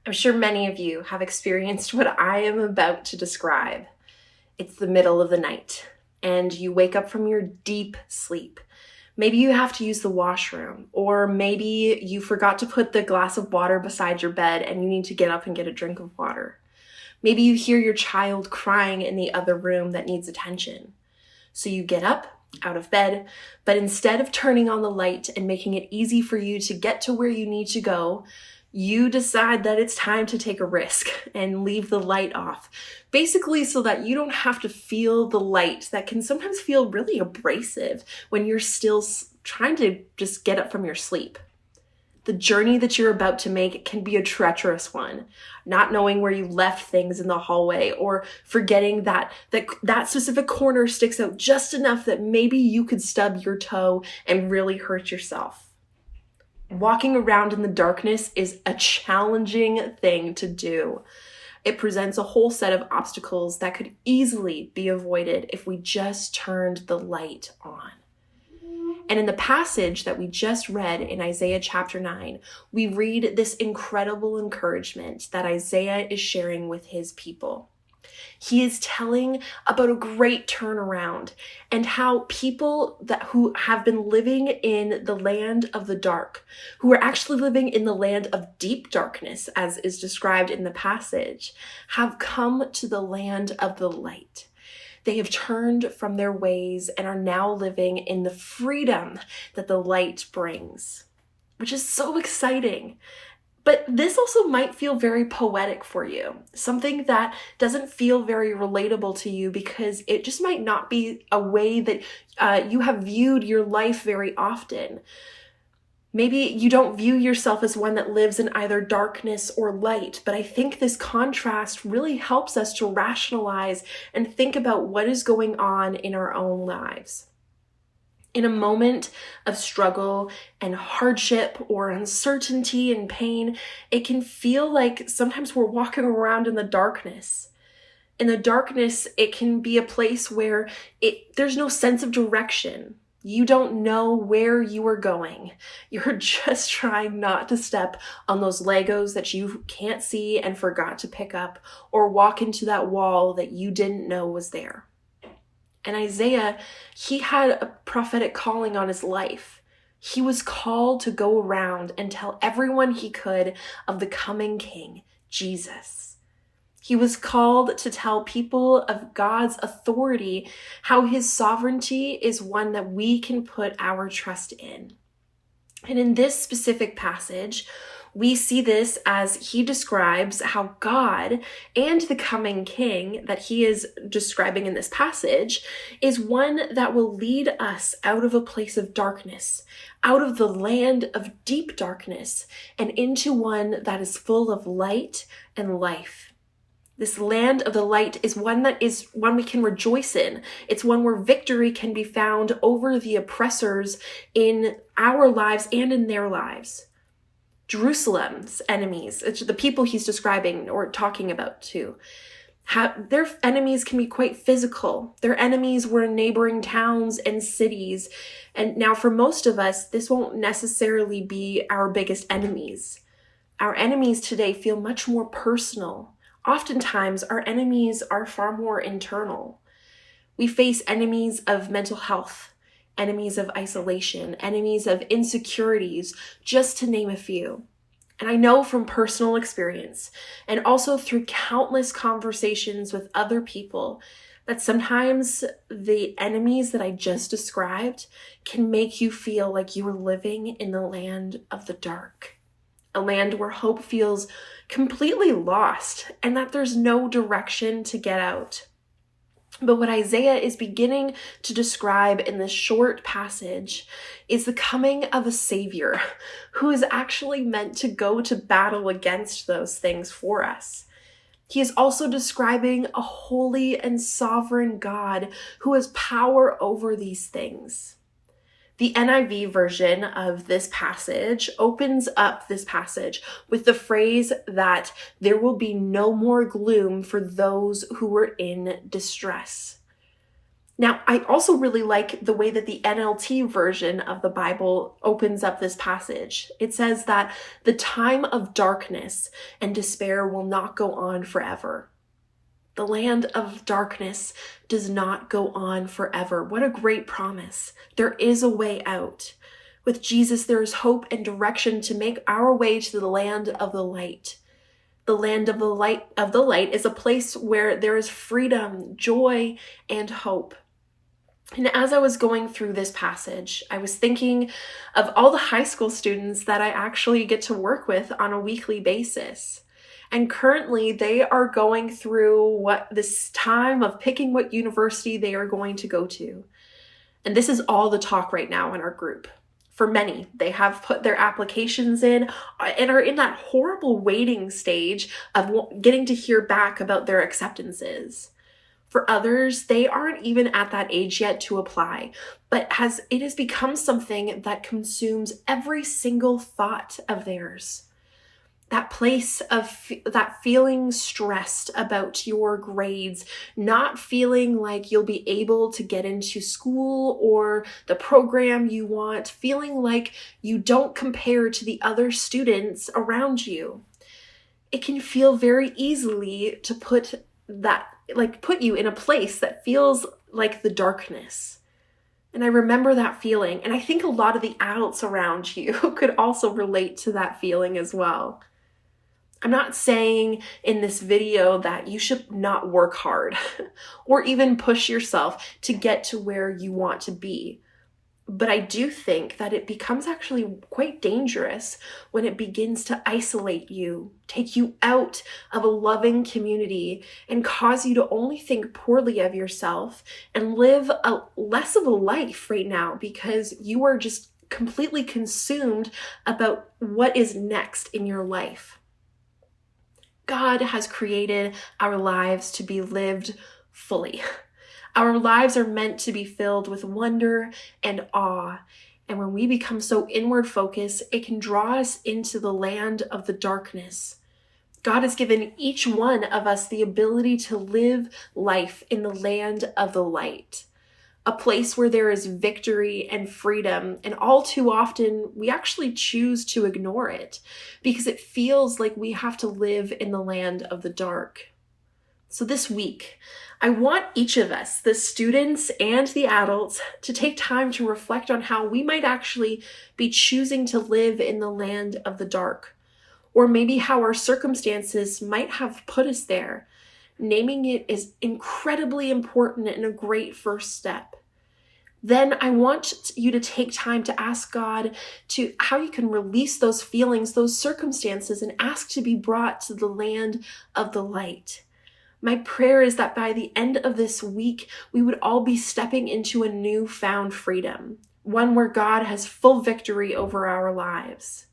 I'm sure many of you have experienced what I am about to describe. It's the middle of the night, and you wake up from your deep sleep. Maybe you have to use the washroom, or maybe you forgot to put the glass of water beside your bed and you need to get up and get a drink of water. Maybe you hear your child crying in the other room that needs attention. So you get up out of bed, but instead of turning on the light and making it easy for you to get to where you need to go, you decide that it's time to take a risk and leave the light off, basically so that you don't have to feel the light that can sometimes feel really abrasive when you're still trying to just get up from your sleep. The journey that you're about to make can be a treacherous one, not knowing where you left things in the hallway or forgetting that specific corner sticks out just enough that maybe you could stub your toe and really hurt yourself. Walking around in the darkness is a challenging thing to do. It presents a whole set of obstacles that could easily be avoided if we just turned the light on. And in the passage that we just read in Isaiah chapter 9, we read this incredible encouragement that Isaiah is sharing with his people. He is telling about a great turnaround and how people who have been living in the land of the dark, who are actually living in the land of deep darkness, as is described in the passage, have come to the land of the light. They have turned from their ways and are now living in the freedom that the light brings, which is so exciting. But this also might feel very poetic for you, something that doesn't feel very relatable to you because it just might not be a way that you have viewed your life very often. Maybe you don't view yourself as one that lives in either darkness or light, but I think this contrast really helps us to rationalize and think about what is going on in our own lives. In a moment of struggle and hardship or uncertainty and pain, it can feel like sometimes we're walking around in the darkness. In the darkness, it can be a place where there's no sense of direction. You don't know where you are going. You're just trying not to step on those Legos that you can't see and forgot to pick up, or walk into that wall that you didn't know was there. And Isaiah, he had a prophetic calling on his life. He was called to go around and tell everyone he could of the coming King, Jesus. He was called to tell people of God's authority, how his sovereignty is one that we can put our trust in. And in this specific passage, we see this as he describes how God and the coming king that he is describing in this passage is one that will lead us out of a place of darkness, out of the land of deep darkness, and into one that is full of light and life. This land of the light is one we can rejoice in. It's one where victory can be found over the oppressors in our lives and in their lives. Jerusalem's enemies, the people he's describing or talking about too, their enemies can be quite physical. Their enemies were in neighboring towns and cities. And now for most of us, this won't necessarily be our biggest enemies. Our enemies today feel much more personal. Oftentimes, our enemies are far more internal. We face enemies of mental health, enemies of isolation, enemies of insecurities, just to name a few. And I know from personal experience, and also through countless conversations with other people, that sometimes the enemies that I just described can make you feel like you are living in the land of the dark. A land where hope feels completely lost and that there's no direction to get out. But what Isaiah is beginning to describe in this short passage is the coming of a savior who is actually meant to go to battle against those things for us. He is also describing a holy and sovereign God who has power over these things. The NIV version of this passage opens up this passage with the phrase that there will be no more gloom for those who were in distress. Now, I also really like the way that the NLT version of the Bible opens up this passage. It says that the time of darkness and despair will not go on forever. The land of darkness does not go on forever. What a great promise. There is a way out. With Jesus, there is hope and direction to make our way to the land of the light. The land of the light is a place where there is freedom, joy, and hope. And as I was going through this passage, I was thinking of all the high school students that I actually get to work with on a weekly basis. And currently they are going through this time of picking what university they are going to go to. And this is all the talk right now in our group. For many, they have put their applications in and are in that horrible waiting stage of getting to hear back about their acceptances. For others, they aren't even at that age yet to apply, but it has become something that consumes every single thought of theirs. That place of that feeling stressed about your grades, not feeling like you'll be able to get into school or the program you want, feeling like you don't compare to the other students around you. It can feel very easily to put you in a place that feels like the darkness. And I remember that feeling, and I think a lot of the adults around you could also relate to that feeling as well. I'm not saying in this video that you should not work hard or even push yourself to get to where you want to be. But I do think that it becomes actually quite dangerous when it begins to isolate you, take you out of a loving community, and cause you to only think poorly of yourself and live less of a life right now because you are just completely consumed about what is next in your life. God has created our lives to be lived fully. Our lives are meant to be filled with wonder and awe. And when we become so inward focused, it can draw us into the land of the darkness. God has given each one of us the ability to live life in the land of the light, a place where there is victory and freedom. And all too often, we actually choose to ignore it because it feels like we have to live in the land of the dark. So this week, I want each of us, the students and the adults, to take time to reflect on how we might actually be choosing to live in the land of the dark, or maybe how our circumstances might have put us there. Naming it is incredibly important and a great first step. Then I want you to take time to ask God to how you can release those feelings, those circumstances, and ask to be brought to the land of the light. My prayer is that by the end of this week, we would all be stepping into a newfound freedom, one where God has full victory over our lives.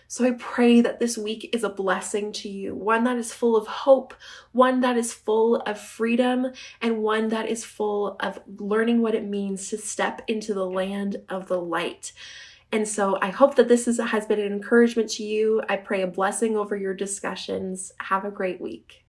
So I pray that this week is a blessing to you, one that is full of hope, one that is full of freedom, and one that is full of learning what it means to step into the land of the light. And so I hope that this has been an encouragement to you. I pray a blessing over your discussions. Have a great week.